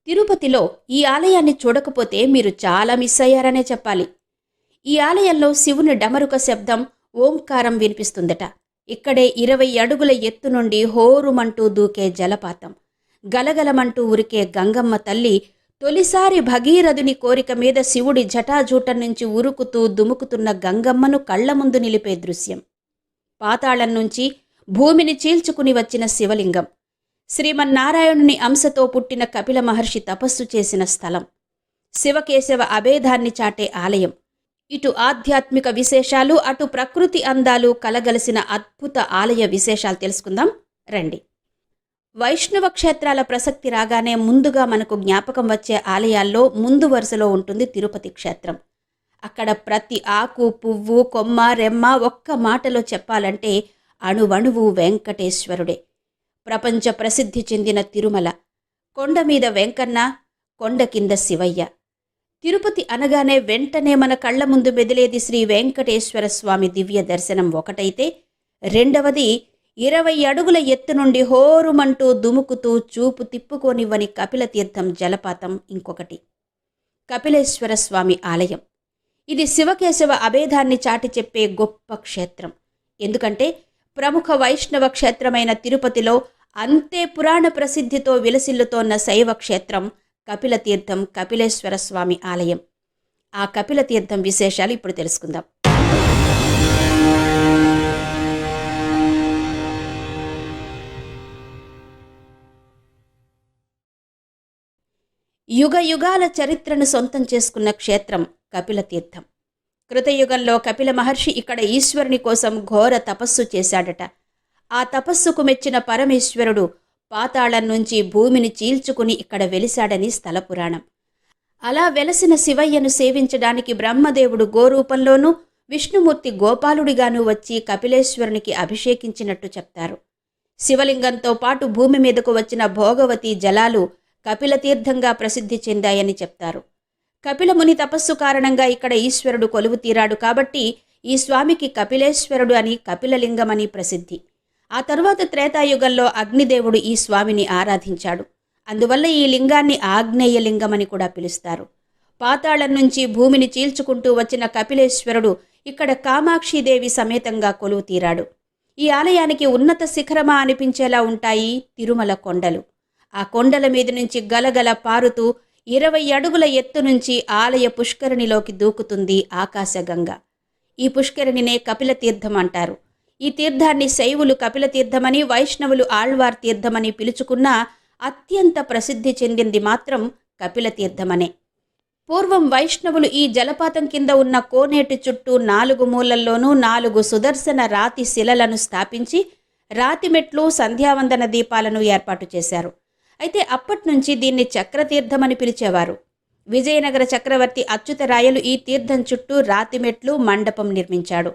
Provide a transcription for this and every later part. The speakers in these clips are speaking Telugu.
తిరుపతిలో ఈ ఆలయాన్ని చూడకపోతే మీరు చాలా మిస్ అయ్యారనే చెప్పాలి. ఈ ఆలయంలో శివుని డమరుక శబ్దం, ఓంకారం వినిపిస్తుందట. ఇక్కడే 20 అడుగుల ఎత్తు నుండి హోరుమంటూ దూకే జలపాతం, గలగలమంటూ ఉరికే గంగమ్మ తల్లి తొలిసారి భగీరథుని కోరిక మీద శివుడి జటాజూటం నుంచి ఉరుకుతూ దుముకుతున్న గంగమ్మను కళ్ల ముందు నిలిపే దృశ్యం, పాతాళం నుంచి భూమిని చీల్చుకుని వచ్చిన శివలింగం, శ్రీమన్నారాయణుని అంశతో పుట్టిన కపిల మహర్షి తపస్సు చేసిన స్థలం, శివకేశవ అభేదాన్ని చాటే ఆలయం. ఇటు ఆధ్యాత్మిక విశేషాలు, అటు ప్రకృతి అందాలు కలగలిసిన అద్భుత ఆలయ విశేషాలు తెలుసుకుందాం రండి. వైష్ణవ క్షేత్రాల ప్రసక్తి రాగానే ముందుగా మనకు జ్ఞాపకం వచ్చే ఆలయాల్లో ముందు వరుసలో ఉంటుంది తిరుపతి క్షేత్రం. అక్కడ ప్రతి ఆకు, పువ్వు, కొమ్మ, రెమ్మ ఒక్క మాటలో చెప్పాలంటే అణువణువు వెంకటేశ్వరుడే. ప్రపంచ ప్రసిద్ధి చెందిన తిరుమల, కొండ మీద వెంకన్న, కొండ కింద శివయ్య. తిరుపతి అనగానే వెంటనే మన కళ్ల ముందు మెదిలేది శ్రీ వెంకటేశ్వర స్వామి దివ్య దర్శనం ఒకటైతే, రెండవది 20 అడుగుల ఎత్తు నుండి హోరుమంటూ దుముకుతూ చూపు తిప్పుకోనివ్వని కపిల తీర్థం జలపాతం ఇంకొకటి. కపిలేశ్వర స్వామి ఆలయం ఇది శివకేశవ అభేదాన్ని చాటి చెప్పే గొప్ప క్షేత్రం. ఎందుకంటే ప్రముఖ వైష్ణవ క్షేత్రమైన తిరుపతిలో అంతే పురాణ ప్రసిద్ధితో విలసిల్లుతోన్న శైవ క్షేత్రం కపిల తీర్థం, కపిలేశ్వర స్వామి ఆలయం. ఆ కపిల తీర్థం విశేషాలు ఇప్పుడు తెలుసుకుందాం. యుగ యుగాల చరిత్రను సొంతం చేసుకున్న క్షేత్రం కపిల తీర్థం. కృతయుగంలో కపిల మహర్షి ఇక్కడ ఈశ్వరుని కోసం ఘోర తపస్సు చేశాడట. ఆ తపస్సుకు మెచ్చిన పరమేశ్వరుడు పాతాళం నుంచి భూమిని చీల్చుకుని ఇక్కడ వెలిశాడని స్థల పురాణం. అలా వెలసిన శివయ్యను సేవించడానికి బ్రహ్మదేవుడు గోరూపంలోనూ, విష్ణుమూర్తి గోపాలుడిగానూ వచ్చి కపిలేశ్వరునికి అభిషేకించినట్టు చెప్తారు. శివలింగంతో పాటు భూమి మీదకు వచ్చిన భోగవతి జలాలు కపిల తీర్థంగా ప్రసిద్ధి చెందాయని చెప్తారు. కపిలముని తపస్సు కారణంగా ఇక్కడ ఈశ్వరుడు కొలువు తీరాడు కాబట్టి ఈ స్వామికి కపిలేశ్వరుడు అని, కపిలలింగమని ప్రసిద్ధి. ఆ తరువాత త్రేతాయుగంలో అగ్నిదేవుడు ఈ స్వామిని ఆరాధించాడు. అందువల్ల ఈ లింగాన్ని ఆగ్నేయలింగమని కూడా పిలుస్తారు. పాతాళం నుంచి భూమిని చీల్చుకుంటూ వచ్చిన కపిలేశ్వరుడు ఇక్కడ కామాక్షిదేవి సమేతంగా కొలువు తీరాడు. ఈ ఆలయానికి ఉన్నత శిఖరమా అనిపించేలా ఉంటాయి తిరుమల కొండలు. ఆ కొండల మీద నుంచి గలగల పారుతూ 20 అడుగుల ఎత్తు నుంచి ఆలయ పుష్కరిణిలోకి దూకుతుంది ఆకాశగంగ. ఈ పుష్కరిణినే కపిల తీర్థం అంటారు. ఈ తీర్థాన్ని శైవులు కపిల తీర్థమని, వైష్ణవులు ఆళ్వార్ తీర్థమని పిలుచుకున్నా అత్యంత ప్రసిద్ధి చెందింది మాత్రం కపిల తీర్థమనే. పూర్వం వైష్ణవులు ఈ జలపాతం కింద ఉన్న కోనేటి చుట్టూ 4 మూలల్లోనూ 4 సుదర్శన రాతి శిలలను స్థాపించి రాతి మెట్లు, సంధ్యావందన దీపాలను ఏర్పాటు చేశారు. అయితే అప్పట్నుంచి దీన్ని చక్రతీర్థమని పిలిచేవారు. విజయనగర చక్రవర్తి అచ్యుతరాయలు ఈ తీర్థం చుట్టూ రాతి మెట్లు, మండపం నిర్మించాడు.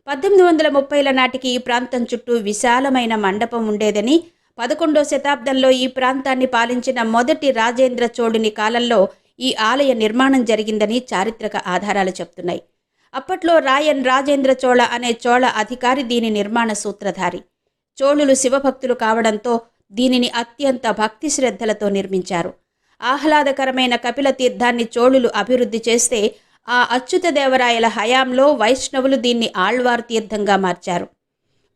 1830ల నాటికి ఈ ప్రాంతం చుట్టూ విశాలమైన మండపం ఉండేదని, 11వ శతాబ్దంలో ఈ ప్రాంతాన్ని పాలించిన మొదటి రాజేంద్ర చోళుని కాలంలో ఈ ఆలయ నిర్మాణం జరిగిందని చారిత్రక ఆధారాలు చెప్తున్నాయి. అప్పట్లో రాయన్ రాజేంద్ర చోళ అనే చోళ అధికారి దీని నిర్మాణ సూత్రధారి. చోళులు శివభక్తులు కావడంతో దీనిని అత్యంత భక్తి శ్రద్ధలతో నిర్మించారు. ఆహ్లాదకరమైన కపిల తీర్థాన్ని చోళులు అభివృద్ధి చేస్తే ఆ అచ్యుతదేవరాయల హయాంలో వైష్ణవులు దీన్ని ఆళ్వార్ తీర్థంగా మార్చారు.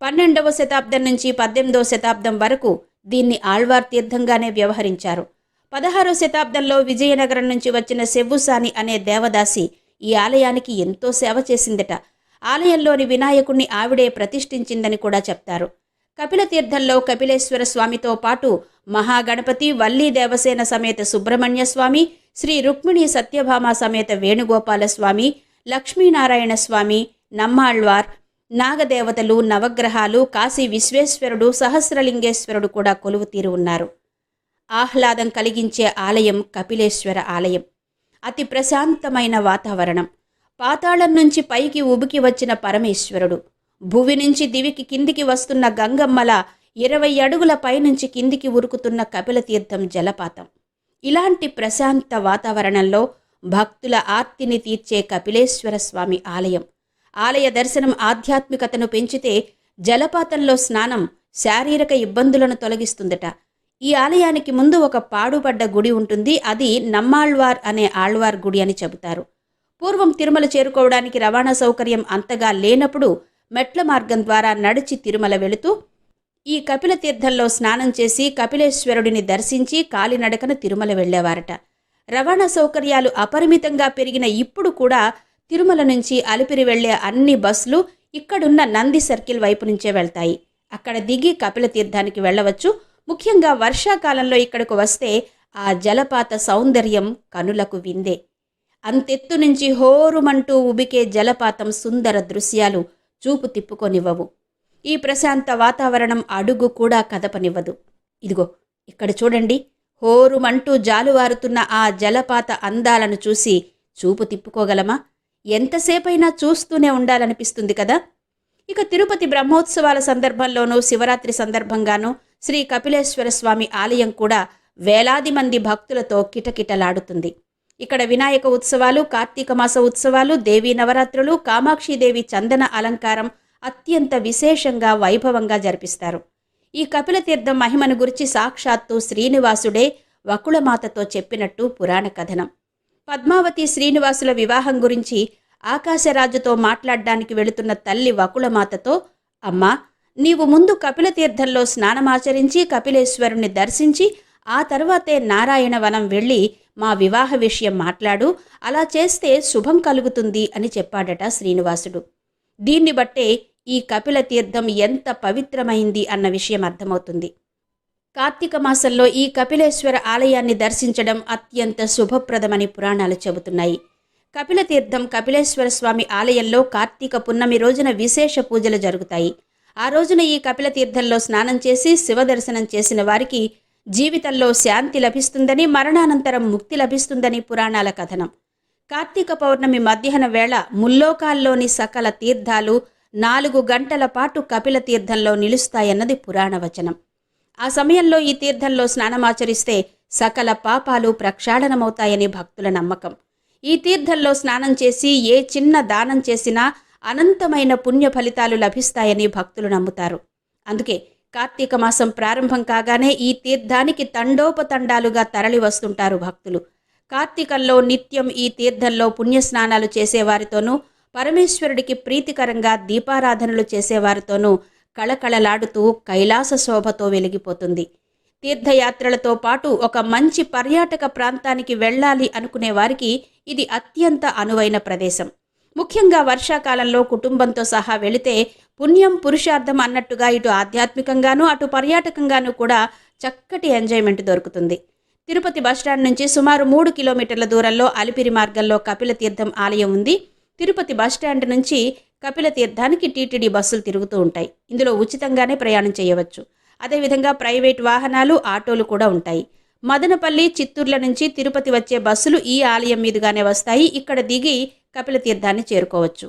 12వ శతాబ్దం నుంచి 18వ శతాబ్దం వరకు దీన్ని ఆళ్వార్ తీర్థంగానే వ్యవహరించారు. 16వ శతాబ్దంలో విజయనగరం నుంచి వచ్చిన సెవ్వుసాని అనే దేవదాసి ఈ ఆలయానికి ఎంతో సేవ చేసిందట. ఆలయంలోని వినాయకుణ్ణి ఆవిడే ప్రతిష్ఠించిందని కూడా చెప్తారు. కపిల తీర్థంలో కపిలేశ్వర స్వామితో పాటు మహాగణపతి, వల్లీ దేవసేన సమేత సుబ్రహ్మణ్య స్వామి, శ్రీ రుక్మిణి సత్యభామ సమేత వేణుగోపాల స్వామి, లక్ష్మీనారాయణ స్వామి, నమ్మాళ్వార్, నాగదేవతలు, నవగ్రహాలు, కాశీ విశ్వేశ్వరుడు, సహస్రలింగేశ్వరుడు కూడా కొలువు తీరి ఉన్నారు. ఆహ్లాదం కలిగించే ఆలయం కపిలేశ్వర ఆలయం. అతి ప్రశాంతమైన వాతావరణం. పాతాళం నుంచి పైకి ఉబికి వచ్చిన పరమేశ్వరుడు, భువి నుంచి దివికి కిందికి వస్తున్న గంగమ్మల 20 అడుగుల పైనుంచి కిందికి ఉరుకుతున్న కపిల తీర్థం జలపాతం. ఇలాంటి ప్రశాంత వాతావరణంలో భక్తుల ఆర్తిని తీర్చే కపిలేశ్వర స్వామి ఆలయం. ఆలయ దర్శనం ఆధ్యాత్మికతను పెంచితే జలపాతంలో స్నానం శారీరక ఇబ్బందులను తొలగిస్తుందట. ఈ ఆలయానికి ముందు ఒక పాడుపడ్డ గుడి ఉంటుంది. అది నమ్మాళ్వార్ అనే ఆళ్వార్ గుడి అని చెబుతారు. పూర్వం తిరుమల చేరుకోవడానికి రవాణా సౌకర్యం అంతగా లేనప్పుడు మెట్ల మార్గం ద్వారా నడిచి తిరుమల వెళుతూ ఈ కపిల తీర్థంలో స్నానం చేసి కపిలేశ్వరుడిని దర్శించి కాలినడకన తిరుమల వెళ్లేవారట. రవాణా సౌకర్యాలు అపరిమితంగా పెరిగిన ఇప్పుడు కూడా తిరుమల నుంచి అలిపిరి వెళ్లే అన్ని బస్సులు ఇక్కడున్న నంది సర్కిల్ వైపు నుంచే వెళ్తాయి. అక్కడ దిగి కపిల తీర్థానికి వెళ్లవచ్చు. ముఖ్యంగా వర్షాకాలంలో ఇక్కడకు వస్తే ఆ జలపాత సౌందర్యం కనులకు విందే. అంతెత్తు నుంచి హోరుమంటూ ఉబికే జలపాతం సుందర దృశ్యాలు చూపు తిప్పుకొనివ్వవు. ఈ ప్రశాంత వాతావరణం అడుగు కూడా కదపనివ్వదు. ఇదిగో ఇక్కడ చూడండి, హోరుమంటూ జాలువారుతున్న ఆ జలపాత అందాలను చూసి చూపు తిప్పుకోగలమా? ఎంతసేపైనా చూస్తూనే ఉండాలనిపిస్తుంది కదా. ఇక తిరుపతి బ్రహ్మోత్సవాల సందర్భంలోనూ శివరాత్రి సందర్భంగానూ శ్రీ కపిలేశ్వర స్వామి ఆలయం కూడా వేలాది మంది భక్తులతో కిటకిటలాడుతుంది. ఇక్కడ వినాయక ఉత్సవాలు, కార్తీక మాస ఉత్సవాలు, దేవీ నవరాత్రులు, కామాక్షిదేవి చందన అలంకారం అత్యంత విశేషంగా వైభవంగా జరిపిస్తారు. ఈ కపిల తీర్థం మహిమను గురించి సాక్షాత్తు శ్రీనివాసుడే వకుళమాతతో చెప్పినట్టు పురాణ కథనం. పద్మావతి శ్రీనివాసుల వివాహం గురించి ఆకాశరాజుతో మాట్లాడ్డానికి వెళుతున్న తల్లి వకుళమాతతో, అమ్మా, నీవు ముందు కపిల తీర్థంలో స్నానమాచరించి కపిలేశ్వరుణ్ణి దర్శించి ఆ తర్వాతే నారాయణవనం వెళ్ళి మా వివాహ విషయం మాట్లాడు, అలా చేస్తే శుభం కలుగుతుంది అని చెప్పాడట శ్రీనివాసుడు. దీన్ని బట్టే ఈ కపిల తీర్థం ఎంత పవిత్రమైంది అన్న విషయం అర్థమవుతుంది. కార్తీక మాసంలో ఈ కపిలేశ్వర ఆలయాన్ని దర్శించడం అత్యంత శుభప్రదమని పురాణాలు చెబుతున్నాయి. కపిల తీర్థం కపిలేశ్వర స్వామి ఆలయంలో కార్తీక పున్నమి రోజున విశేష పూజలు జరుగుతాయి. ఆ రోజున ఈ కపిల తీర్థంలో స్నానం చేసి శివదర్శనం చేసిన వారికి జీవితంలో శాంతి లభిస్తుందని, మరణానంతరం ముక్తి లభిస్తుందని పురాణాల కథనం. కార్తీక పౌర్ణమి మధ్యాహ్న వేళ ముల్లోకాల్లోని సకల తీర్థాలు 4 గంటల పాటు కపిల తీర్థంలో నిలుస్తాయన్నది పురాణ వచనం. ఆ సమయంలో ఈ తీర్థంలో స్నానమాచరిస్తే సకల పాపాలు ప్రక్షాళనమవుతాయని భక్తుల నమ్మకం. ఈ తీర్థంలో స్నానం చేసి ఏ చిన్న దానం చేసినా అనంతమైన పుణ్య ఫలితాలు లభిస్తాయని భక్తులు నమ్ముతారు. అందుకే కార్తీక మాసం ప్రారంభం కాగానే ఈ తీర్థానికి తండోపతండాలుగా తరలి వస్తుంటారు భక్తులు. కార్తీకంలో నిత్యం ఈ తీర్థంలో పుణ్యస్నానాలు చేసేవారితోనూ, పరమేశ్వరుడికి ప్రీతికరంగా దీపారాధనలు చేసేవారితోనూ కళకళలాడుతూ కైలాస శోభతో వెలిగిపోతుంది. తీర్థయాత్రలతో పాటు ఒక మంచి పర్యాటక ప్రాంతానికి వెళ్ళాలి అనుకునే వారికి ఇది అత్యంత అనువైన ప్రదేశం. ముఖ్యంగా వర్షాకాలంలో కుటుంబంతో సహా వెళితే పుణ్యం పురుషార్థం అన్నట్టుగా ఇటు ఆధ్యాత్మికంగానూ అటు పర్యాటకంగానూ కూడా చక్కటి ఎంజాయ్మెంట్ దొరుకుతుంది. తిరుపతి బస్టాండ్ నుంచి సుమారు 3 కిలోమీటర్ల దూరంలో అలిపిరి మార్గంలో కపిల తీర్థం ఆలయం ఉంది. తిరుపతి బస్టాండ్ నుంచి కపిల తీర్థానికి టీటీడీ బస్సులు తిరుగుతూ ఉంటాయి. ఇందులో ఉచితంగానే ప్రయాణం చేయవచ్చు. అదేవిధంగా ప్రైవేట్ వాహనాలు, ఆటోలు కూడా ఉంటాయి. మదనపల్లి, చిత్తూరుల నుంచి తిరుపతి వచ్చే బస్సులు ఈ ఆలయం మీదుగానే వస్తాయి. ఇక్కడ దిగి కపిల తీర్థాన్ని చేరుకోవచ్చు.